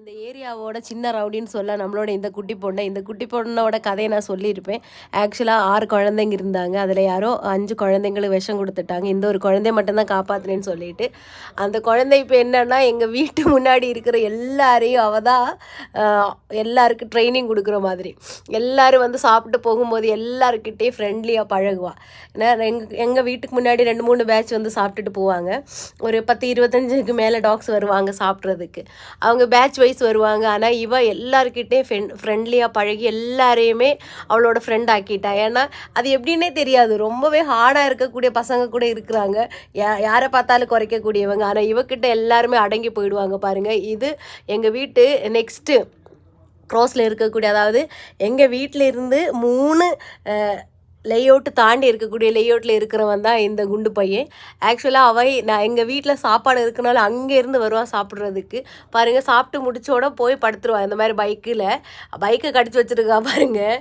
இந்த ஏரியாவோட சின்ன ரவுடின்னு சொல்ல நம்மளோட இந்த குட்டி பொண்ணோட கதையை நான் சொல்லியிருப்பேன். ஆக்சுவலாக 6 குழந்தைங்க இருந்தாங்க. அதில் யாரோ 5 குழந்தைங்களுக்கு விஷம் கொடுத்துட்டாங்க. இந்த ஒரு குழந்தைய மட்டும்தான் காப்பாற்றினேன்னு சொல்லிட்டு அந்த குழந்தை இப்போ என்னன்னா எங்கள் வீட்டு முன்னாடி இருக்கிற எல்லாரையும் அவள் தான் எல்லாருக்கும் ட்ரைனிங் கொடுக்குற மாதிரி. எல்லாரும் வந்து சாப்பிட்டு போகும்போது எல்லாருக்கிட்டேயும் ஃப்ரெண்ட்லியாக பழகுவா. ஏன்னா எங்கள் வீட்டுக்கு முன்னாடி 2-3 பேட்ச் வந்து சாப்பிட்டுட்டு போவாங்க. ஒரு 10-25க்கு மேலே டாக்ஸ் வருவாங்க சாப்பிட்றதுக்கு. அவங்க பேட்ச் வைஸ் வருவாங்க. ஆனால் இவ எல்லாருக்கிட்டேயும் ஃப்ரெண்ட்லியாக பழகி எல்லாரையுமே அவளோட ஃப்ரெண்ட் ஆக்கிட்டா. ஏன்னா அது எப்படின்னே தெரியாது. ரொம்பவே ஹார்டாக இருக்கக்கூடிய பசங்க கூட இருக்கிறாங்க. யாரை பார்த்தாலும் குறைக்கக்கூடியவங்க. ஆனால் இவக்கிட்ட எல்லாருமே அடங்கி போயிடுவாங்க பாருங்கள். இது எங்கள் வீட்டு நெக்ஸ்ட்டு க்ராஸில் இருக்கக்கூடிய, அதாவது எங்கள் வீட்டில் இருந்து 3 லேஅவுட்டு தாண்டி இருக்கக்கூடிய லேஅவுட்டில் இருக்கிறவன் தான் இந்த குண்டு பையன். ஆக்சுவலாக நான் எங்கள் வீட்டில் சாப்பாடு இருக்கனால அங்கேருந்து வருவான் சாப்பிட்றதுக்கு. பாருங்கள், சாப்பிட்டு முடிச்சோட போய் படுத்துருவான். இந்த மாதிரி பைக்கை கடிச்சு வச்சுருக்கா பாருங்கள்.